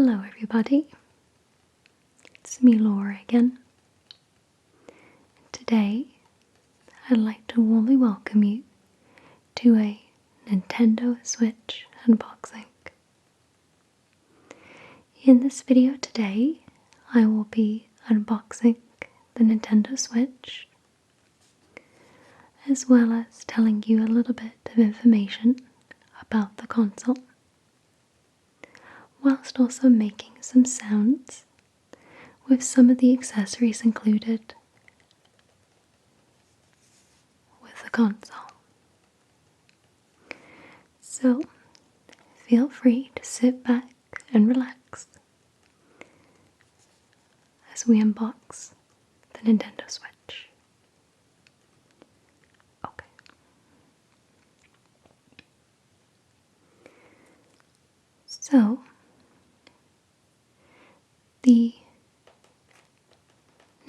Hello everybody, it's me Laura again. Today I'd like to warmly welcome you to a Nintendo Switch unboxing. In this video today I will be unboxing the Nintendo Switch, as well as telling you a little bit of information about the console, whilst also making some sounds with some of the accessories included with the console. So feel free to sit back and relax as we unbox the Nintendo Switch. Okay. So the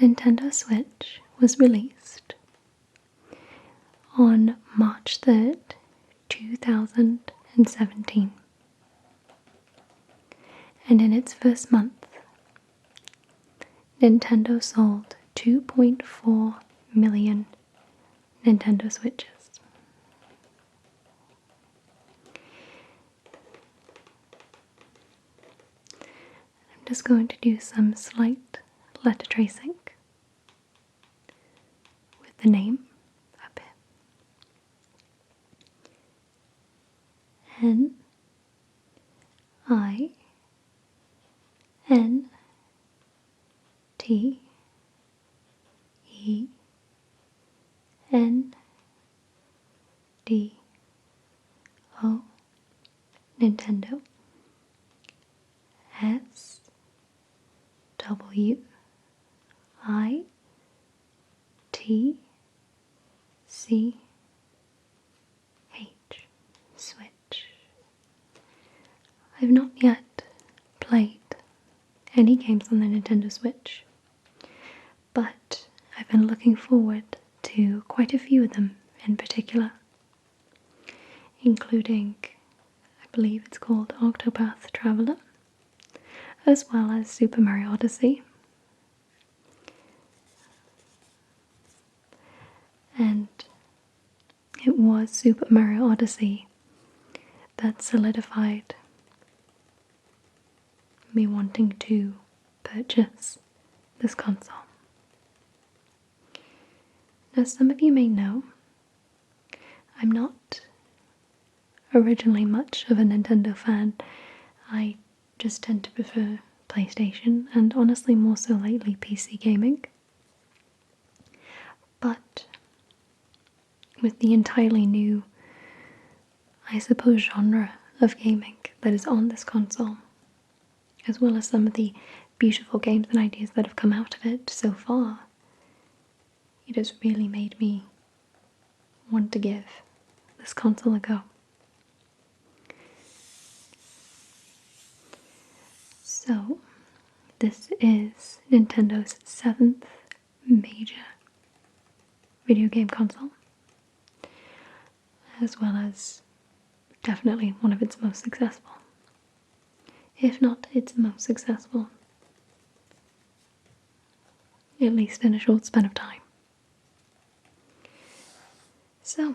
Nintendo Switch was released on March 3rd, 2017, and in its first month, Nintendo sold 2.4 million Nintendo Switches. I'm just going to do some slight letter tracing with the name up here. N-I-N-T-E-N-D-O, Nintendo. S-W-I-T-C-H, Switch. I've not yet played any games on the Nintendo Switch, but I've been looking forward to quite a few of them in particular, including, I believe it's called Octopath Traveler, as well as Super Mario Odyssey. And it was Super Mario Odyssey that solidified me wanting to purchase this console. As some of you may know, I'm not originally much of a Nintendo fan. I just tend to prefer PlayStation, and honestly more so lately PC gaming. But with the entirely new, I suppose, genre of gaming that is on this console, as well as some of the beautiful games and ideas that have come out of it so far, it has really made me want to give this console a go. So, this is Nintendo's 7th major video game console, as well as definitely one of its most successful, if not its most successful, at least in a short span of time. So,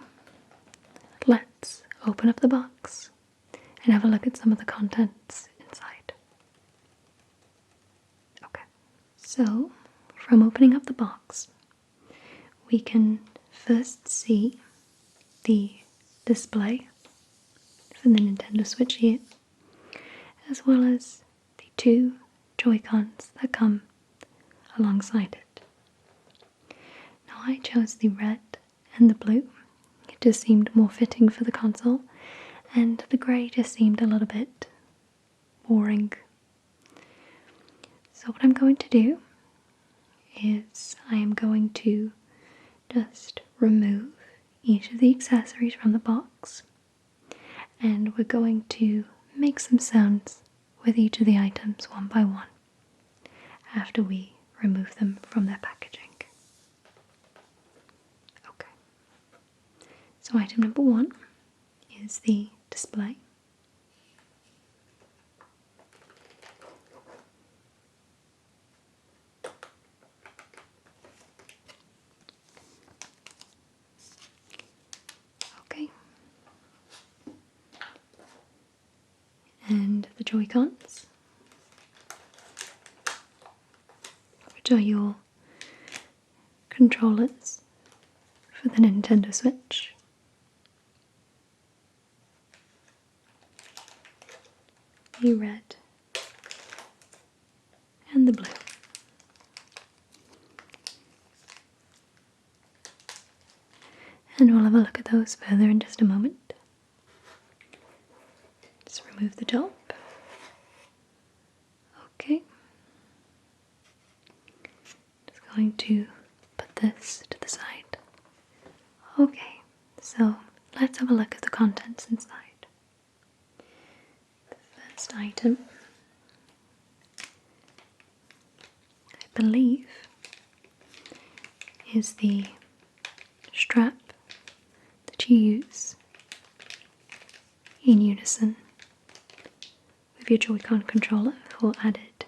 let's open up the box and have a look at some of the contents inside. Okay, so from opening up the box, we can first see the display for the Nintendo Switch here, as well as the two Joy-Cons that come alongside it. Now I chose the red and the blue. It just seemed more fitting for the console, and the grey just seemed a little bit boring. So what I'm going to do is I am going to just remove each of the accessories from the box, and we're going to make some sounds with each of the items one by one after we remove them from their packaging. Okay, so item number one is the display. Joy-Cons, which are your controllers for the Nintendo Switch. The red and the blue. And we'll have a look at those further in just a moment. Just remove the top. Okay. Just going to put this to the side. Okay, so let's have a look at the contents inside. The first item, I believe, is the strap that you use in unison with your Joy-Con controller for added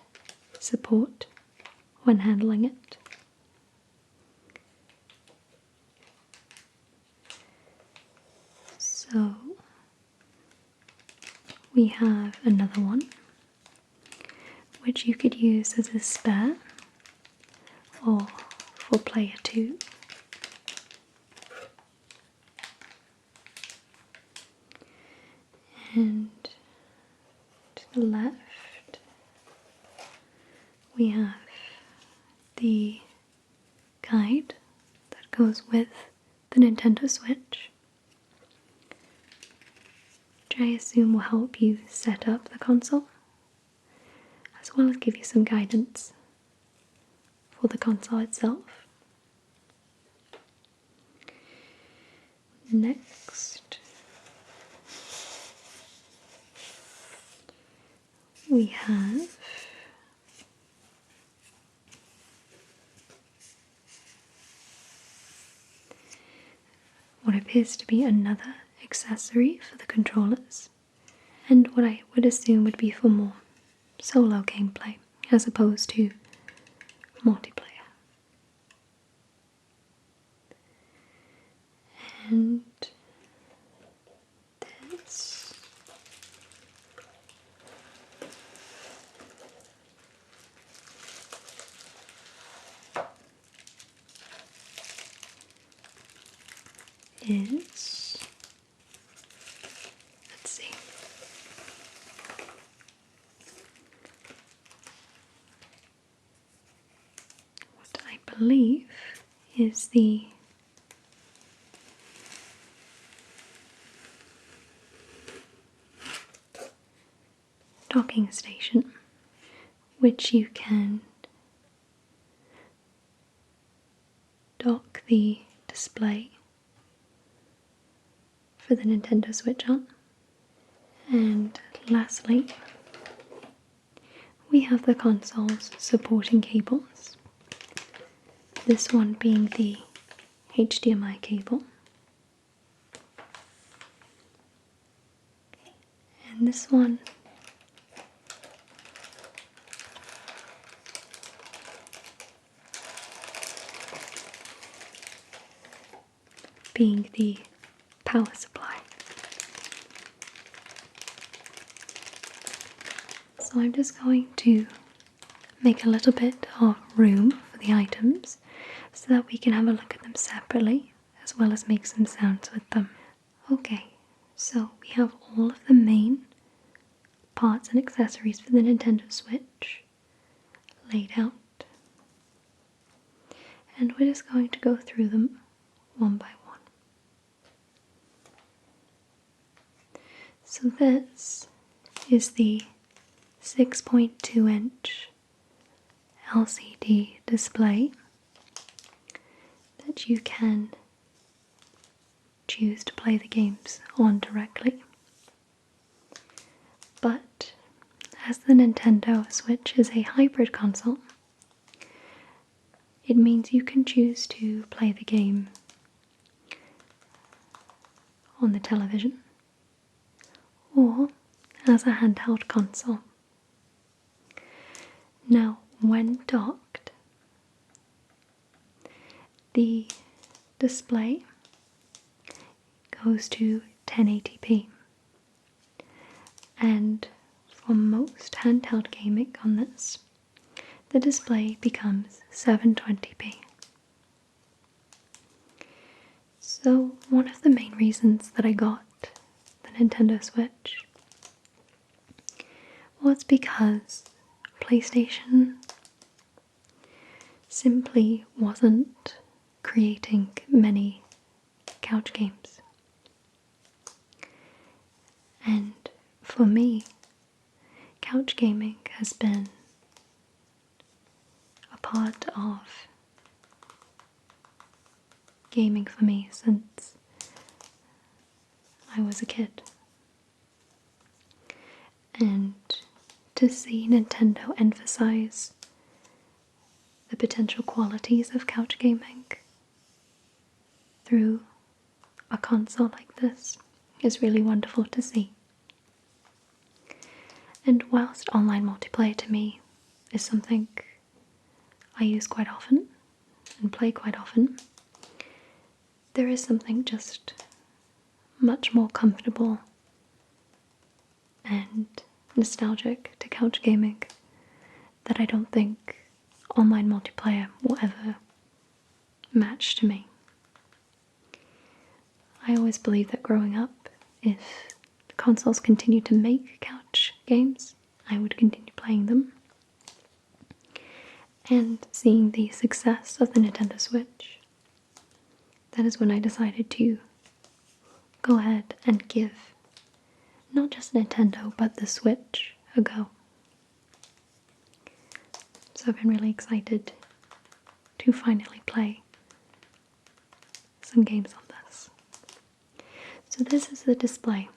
support when handling it. So we have another one which you could use as a spare or for player 2. And to the left we have the guide that goes with the Nintendo Switch, which I assume will help you set up the console, as well as give you some guidance for the console itself. Next, we have what appears to be another accessory for the controllers, and what I would assume would be for more solo gameplay as opposed to multiplayer. And this is, let's see, what I believe is the docking station, which you can dock the display for the Nintendo Switch on. And lastly, we have the console's supporting cables, this one being the HDMI cable, and this one being the power supply. So I'm just going to make a little bit of room for the items so that we can have a look at them separately as well as make some sounds with them. Okay, so we have all of the main parts and accessories for the Nintendo Switch laid out, and we're just going to go through them one by one. So this is the 6.2 inch LCD display that you can choose to play the games on directly. But as the Nintendo Switch is a hybrid console, it means you can choose to play the game on the television or as a handheld console. Now, when docked, the display goes to 1080p, and for most handheld gaming on this, the display becomes 720p. So one of the main reasons that I got the Nintendo Switch was because PlayStation simply wasn't creating many couch games. And for me, couch gaming has been a part of gaming for me since I was a kid. And to see Nintendo emphasize the potential qualities of couch gaming through a console like this is really wonderful to see. And whilst online multiplayer to me is something I use quite often and play quite often, there is something just much more comfortable and nostalgic to couch gaming that I don't think online multiplayer will ever match to me. I always believed that growing up, if consoles continue to make couch games, I would continue playing them. And seeing the success of the Nintendo Switch, that is when I decided to go ahead and give not just Nintendo but the Switch a go. So I've been really excited to finally play some games on this. So this is the display.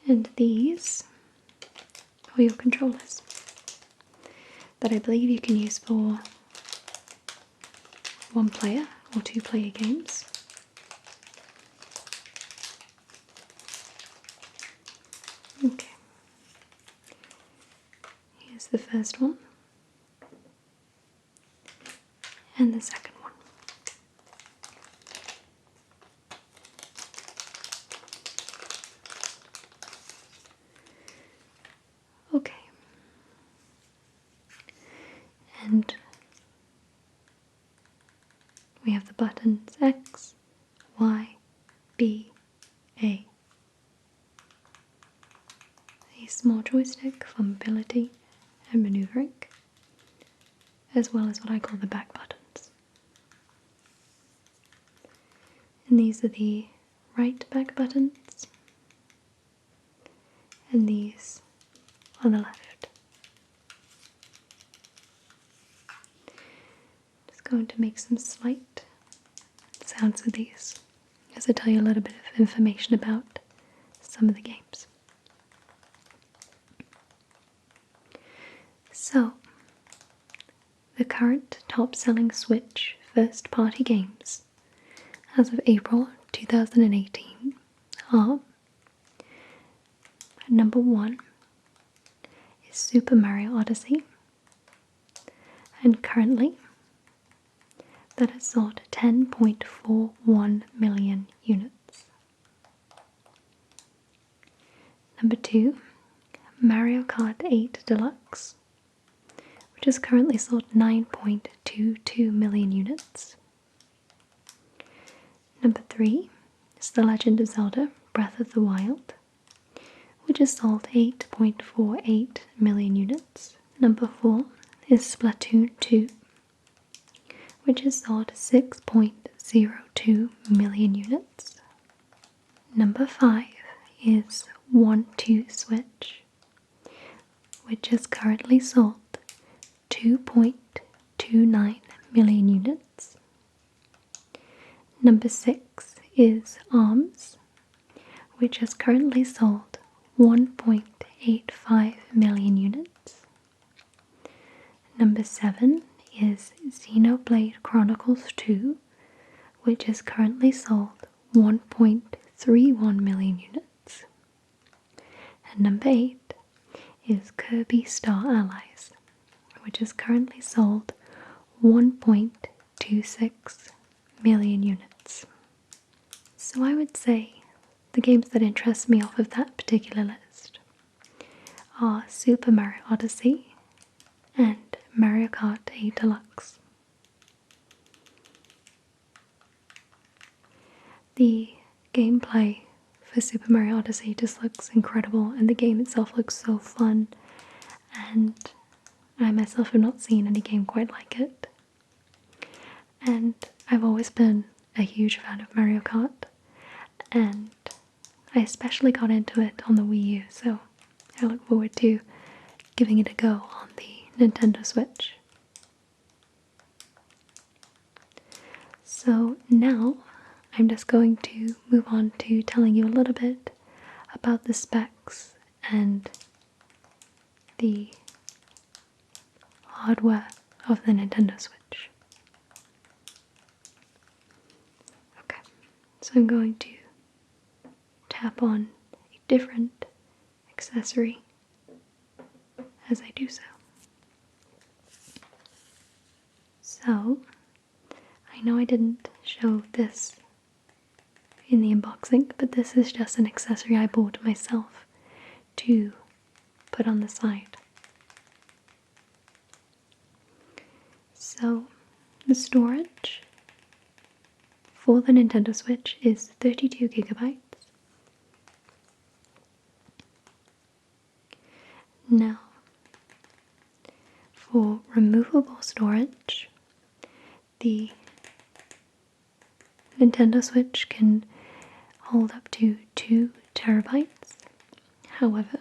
And these are your controllers that I believe you can use for one player or two player games. Okay. Here's the first one. And the second one. Okay. And we have the buttons X, Y, B, A. A small joystick for mobility and maneuvering, as well as what I call the back buttons. And these are the right back buttons, and these are the left. Just going to make some slight sounds with these as I tell you a little bit of information about some of the games. So, the current top-selling Switch first-party games as of April 2018 are: number 1 is Super Mario Odyssey, and currently that has sold 10.41 million units. Number 2, Mario Kart 8 Deluxe, which has currently sold 9.22 million units. Number 3 is The Legend of Zelda Breath of the Wild, which has sold 8.48 million units. Number 4 is Splatoon 2, which has sold 6.02 million units. Number 5 is 1-2 Switch, which has currently sold 2.29 million units. Number 6 is ARMS, which has currently sold 1.85 million units. Number 7 is Xenoblade Chronicles 2, which has currently sold 1.31 million units. And number 8 is Kirby Star Allies, which has currently sold 1.26 million units. So I would say the games that interest me off of that particular list are Super Mario Odyssey and Mario Kart 8 Deluxe. The gameplay for Super Mario Odyssey just looks incredible, and the game itself looks so fun, and I myself have not seen any game quite like it. And I've always been a huge fan of Mario Kart, and I especially got into it on the Wii U, so I look forward to giving it a go on the Nintendo Switch. So now I'm just going to move on to telling you a little bit about the specs and the hardware of the Nintendo Switch. Okay, so I'm going to tap on a different accessory as I do so. So, I know I didn't show this in the unboxing, but this is just an accessory I bought myself to put on the side. So, the storage for the Nintendo Switch is 32 gigabytes. Now, for removable storage, the Nintendo Switch can hold up to 2 terabytes. However,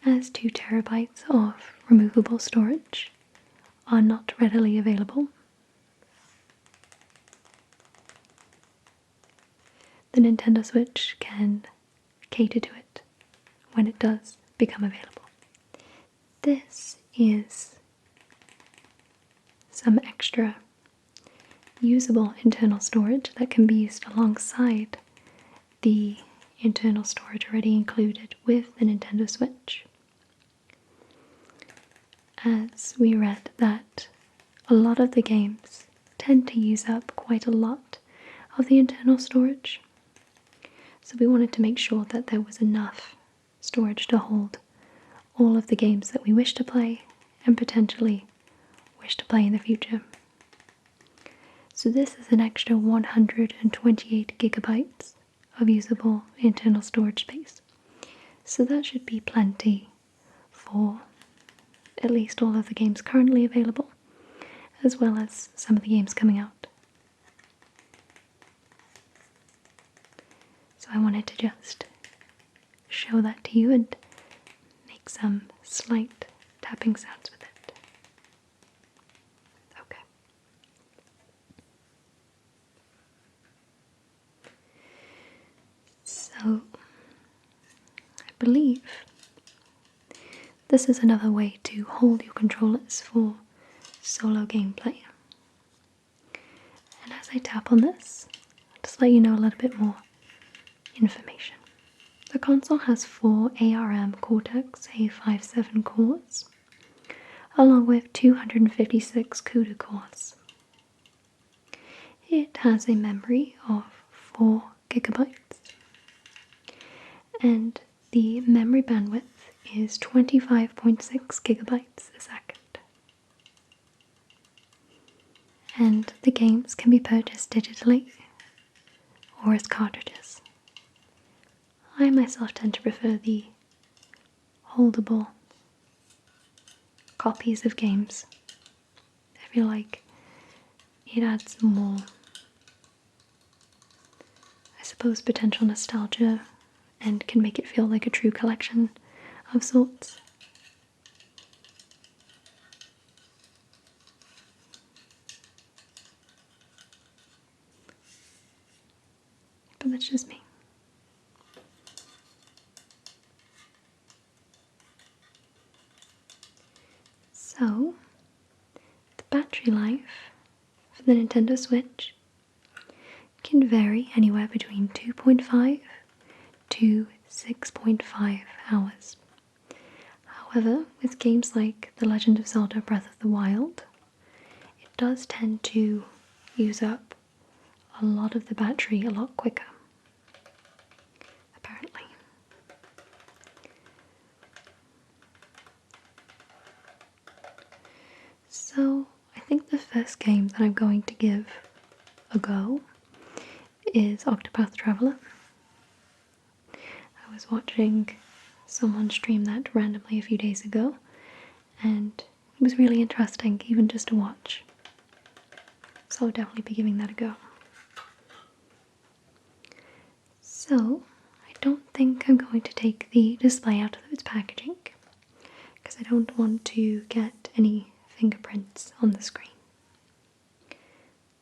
as 2 terabytes of removable storage are not readily available, the Nintendo Switch can cater to it when it does become available. This is some extra usable internal storage that can be used alongside the internal storage already included with the Nintendo Switch. As we read that a lot of the games tend to use up quite a lot of the internal storage, so we wanted to make sure that there was enough storage to hold all of the games that we wish to play and potentially wish to play in the future. So this is an extra 128 gigabytes of usable internal storage space. So that should be plenty for at least all of the games currently available, as well as some of the games coming out. So I wanted to just show that to you and make some slight tapping sounds with it. Okay. So, I believe this is another way to hold your controllers for solo gameplay. And as I tap on this, I'll just let you know a little bit more information. The console has 4 ARM Cortex A57 cores, along with 256 CUDA cores. It has a memory of 4 gigabytes, and the memory bandwidth is 25.6 gigabytes a second. And the games can be purchased digitally or as cartridges. I myself tend to prefer the holdable copies of games. I feel like it adds more, I suppose, potential nostalgia and can make it feel like a true collection of sorts. But that's just me. So, the battery life for the Nintendo Switch can vary anywhere between 2.5 to 6.5 hours. However, with games like The Legend of Zelda Breath of the Wild, it does tend to use up a lot of the battery a lot quicker, apparently. So I think the first game that I'm going to give a go is Octopath Traveler. I was watching someone stream that randomly a few days ago, and it was really interesting even just to watch. So I'll definitely be giving that a go. So I don't think I'm going to take the display out of its packaging because I don't want to get any fingerprints on the screen.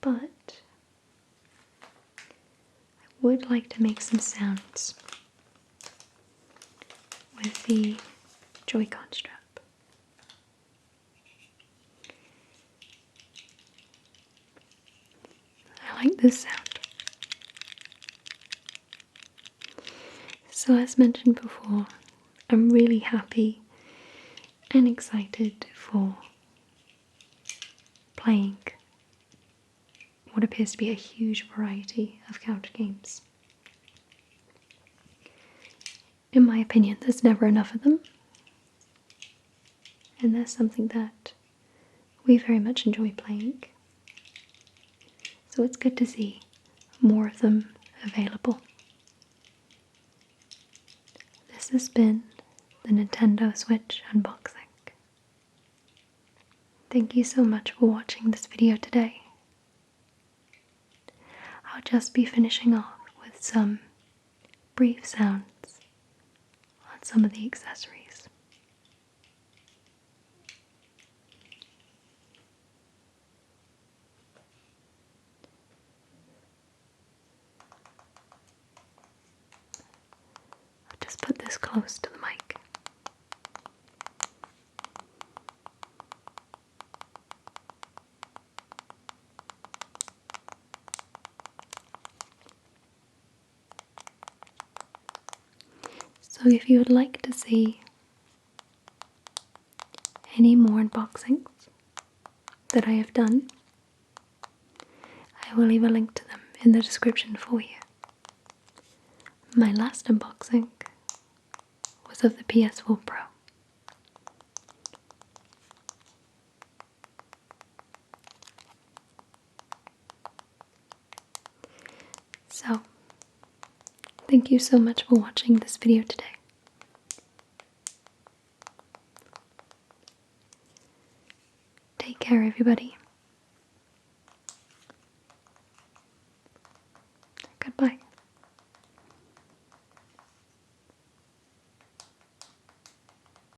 But I would like to make some sounds with the Joy-Con strap. I like this sound. So as mentioned before, I'm really happy and excited for playing what appears to be a huge variety of couch games. In my opinion, there's never enough of them, and that's something that we very much enjoy playing. So it's good to see more of them available. This has been the Nintendo Switch unboxing. Thank you so much for watching this video today. I'll just be finishing off with some brief sounds on some of the accessories. I'll just put this close to the mic. So if you would like to see any more unboxings that I have done, I will leave a link to them in the description for you. My last unboxing was of the PS4 Pro. So, thank you so much for watching this video today. Take care, everybody.